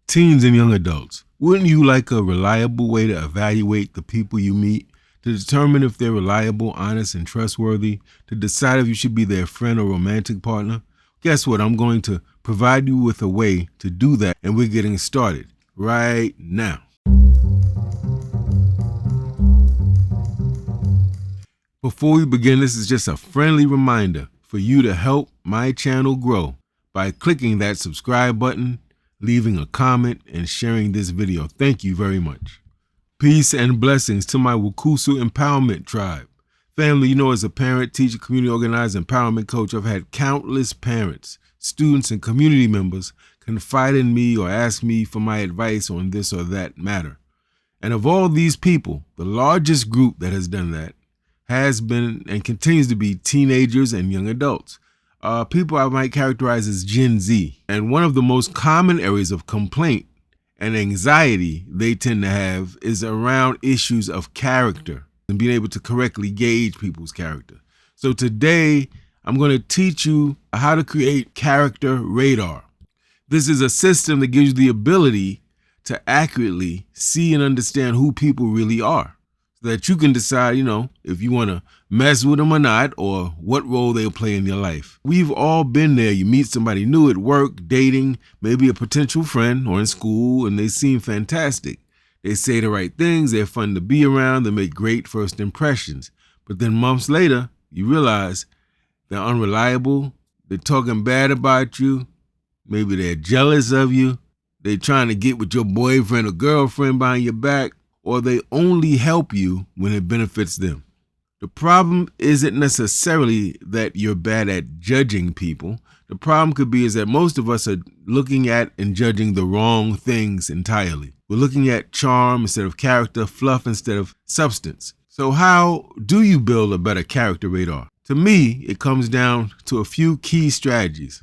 Teens and young adults, wouldn't you like a reliable way to evaluate the people you meet, to determine if they're reliable, honest, and trustworthy, to decide if you should be their friend or romantic partner? Guess what? I'm going to provide you with a way to do that, and we're getting started right now. Before we begin, this is just a friendly reminder for you to help my channel grow by clicking that subscribe button, leaving a comment, and sharing this video. Thank you very much. Peace and blessings to my Wukusu Empowerment Tribe. Family, as a parent, teacher, community organizer, empowerment coach, I've had countless parents, students, and community members confide in me or ask me for my advice on this or that matter. And of all these people, the largest group that has done that has been and continues to be teenagers and young adults. People I might characterize as Gen Z. And one of the most common areas of complaint and anxiety they tend to have is around issues of character and being able to correctly gauge people's character. So today, I'm going to teach you how to create character radar. This is a system that gives you the ability to accurately see and understand who people really are, so that you can decide, if you want to mess with them or not, or what role they'll play in your life. We've all been there. You meet somebody new at work, dating, maybe a potential friend, or in school, and they seem fantastic. They say the right things, they're fun to be around, they make great first impressions. But then months later, you realize they're unreliable, they're talking bad about you, maybe they're jealous of you, they're trying to get with your boyfriend or girlfriend behind your back, or they only help you when it benefits them. The problem isn't necessarily that you're bad at judging people. The problem could be is that most of us are looking at and judging the wrong things entirely. We're looking at charm instead of character, fluff instead of substance. So how do you build a better character radar? To me, it comes down to a few key strategies.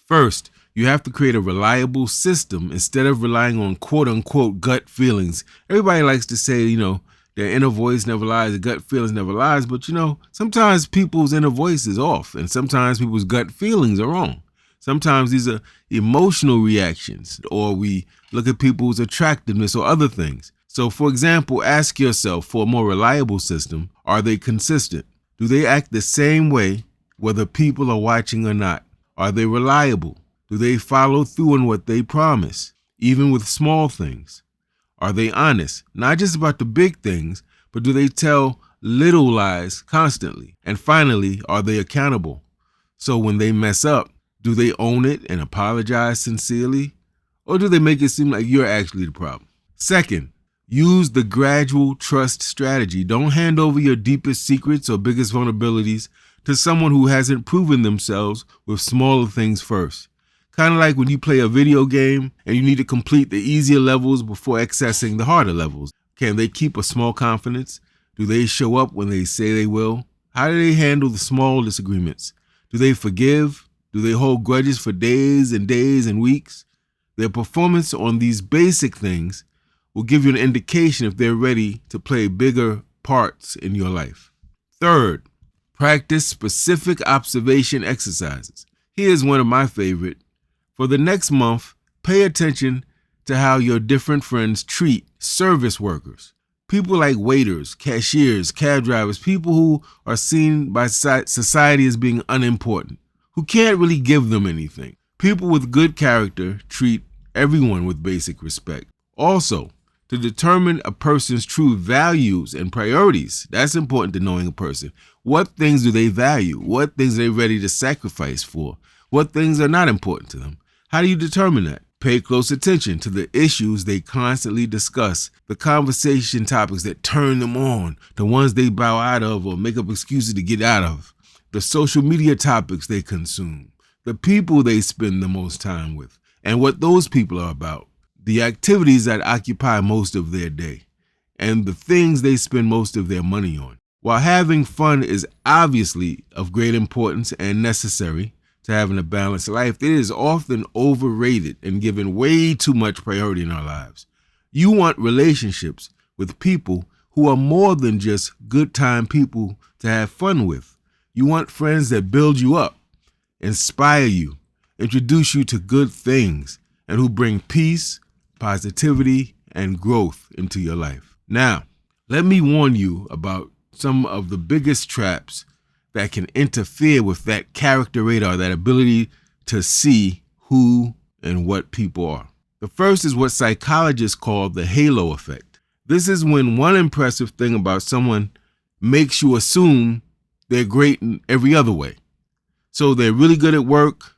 First, you have to create a reliable system instead of relying on quote unquote gut feelings. Everybody likes to say, their inner voice never lies, the gut feelings never lies. But sometimes people's inner voice is off, and sometimes people's gut feelings are wrong. Sometimes these are emotional reactions, or we look at people's attractiveness or other things. So for example, ask yourself, for a more reliable system, are they consistent? Do they act the same way whether people are watching or not? Are they reliable? Do they follow through on what they promise, even with small things? Are they honest, not just about the big things, but do they tell little lies constantly? And finally, are they accountable? So when they mess up, do they own it and apologize sincerely? Or do they make it seem like you're actually the problem? Second, use the gradual trust strategy. Don't hand over your deepest secrets or biggest vulnerabilities to someone who hasn't proven themselves with smaller things first. Kind of like when you play a video game and you need to complete the easier levels before accessing the harder levels. Can they keep a small confidence? Do they show up when they say they will? How do they handle the small disagreements? Do they forgive? Do they hold grudges for days and weeks? Their performance on these basic things will give you an indication if they're ready to play bigger parts in your life. Third, practice specific observation exercises. Here's one of my favorite. For the next month, pay attention to how your different friends treat service workers. People like waiters, cashiers, cab drivers, people who are seen by society as being unimportant, who can't really give them anything. People with good character treat everyone with basic respect. Also, to determine a person's true values and priorities, that's important to knowing a person. What things do they value? What things are they ready to sacrifice for? What things are not important to them? How do you determine that? Pay close attention to the issues they constantly discuss, the conversation topics that turn them on, the ones they bow out of or make up excuses to get out of, the social media topics they consume, the people they spend the most time with, and what those people are about, the activities that occupy most of their day, and the things they spend most of their money on. While having fun is obviously of great importance and necessary to having a balanced life, it is often overrated and given way too much priority in our lives. You want relationships with people who are more than just good time people to have fun with. You want friends that build you up, inspire you, introduce you to good things, and who bring peace, positivity, and growth into your life. Now, let me warn you about some of the biggest traps that can interfere with that character radar, that ability to see who and what people are. The first is what psychologists call the halo effect. This is when one impressive thing about someone makes you assume they're great in every other way. So they're really good at work,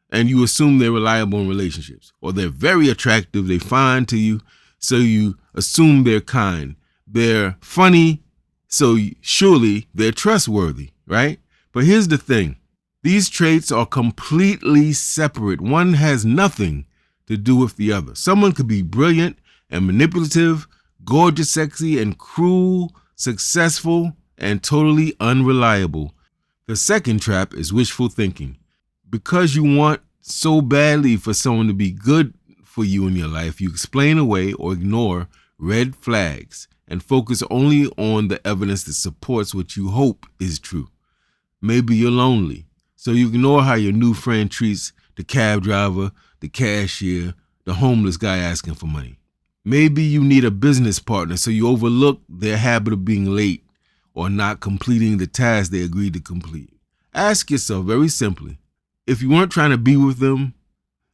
and you assume they're reliable in relationships. Or they're very attractive, they're fine to you, so you assume they're kind. They're funny, so surely they're trustworthy, right? But here's the thing. These traits are completely separate. One has nothing to do with the other. Someone could be brilliant and manipulative, gorgeous, sexy, and cruel, successful, and totally unreliable. The second trap is wishful thinking. Because you want so badly for someone to be good for you in your life, you explain away or ignore red flags and focus only on the evidence that supports what you hope is true. Maybe you're lonely, so you ignore how your new friend treats the cab driver, the cashier, the homeless guy asking for money. Maybe you need a business partner, so you overlook their habit of being late or not completing the task they agreed to complete. Ask yourself very simply, if you weren't trying to be with them,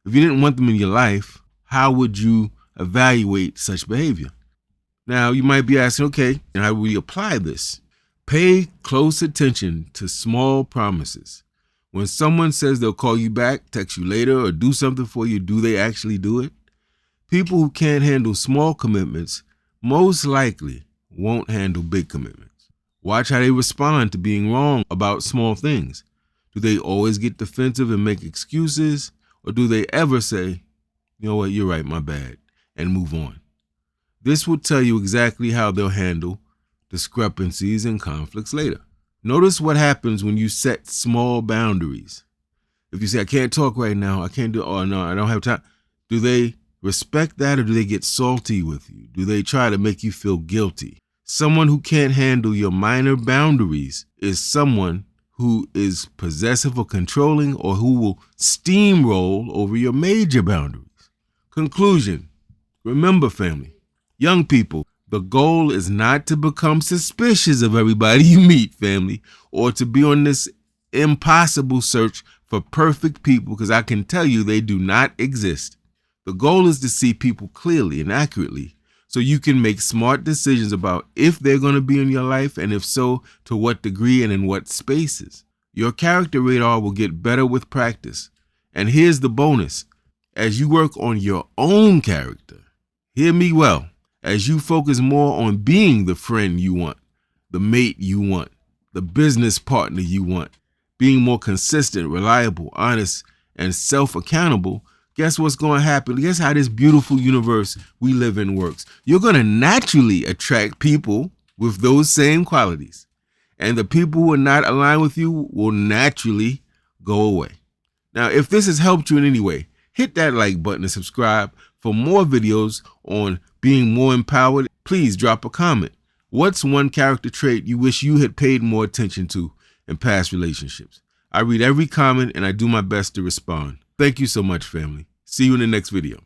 if you didn't want them in your life, how would you evaluate such behavior? Now, you might be asking, okay, and how do we apply this? Pay close attention to small promises. When someone says they'll call you back, text you later, or do something for you, do they actually do it? People who can't handle small commitments most likely won't handle big commitments. Watch how they respond to being wrong about small things. Do they always get defensive and make excuses? Or do they ever say, you know what, you're right, my bad, and move on? This will tell you exactly how they'll handle discrepancies and conflicts later. Notice what happens when you set small boundaries. If you say, I can't talk right now, I can't do, oh no, I don't have time. Do they respect that, or do they get salty with you? Do they try to make you feel guilty? Someone who can't handle your minor boundaries is someone who is possessive or controlling, or who will steamroll over your major boundaries. Conclusion. Remember, family, young people, the goal is not to become suspicious of everybody you meet, family, or to be on this impossible search for perfect people, because I can tell you they do not exist. The goal is to see people clearly and accurately so you can make smart decisions about if they're going to be in your life, and if so, to what degree and in what spaces. Your character radar will get better with practice. And here's the bonus. As you work on your own character, hear me well, as you focus more on being the friend you want, the mate you want, the business partner you want, being more consistent, reliable, honest, and self-accountable, guess what's going to happen? Guess how this beautiful universe we live in works? You're going to naturally attract people with those same qualities. And the people who are not aligned with you will naturally go away. Now, if this has helped you in any way, hit that like button and subscribe. For more videos on being more empowered, please drop a comment. What's one character trait you wish you had paid more attention to in past relationships? I read every comment and I do my best to respond. Thank you so much, family. See you in the next video.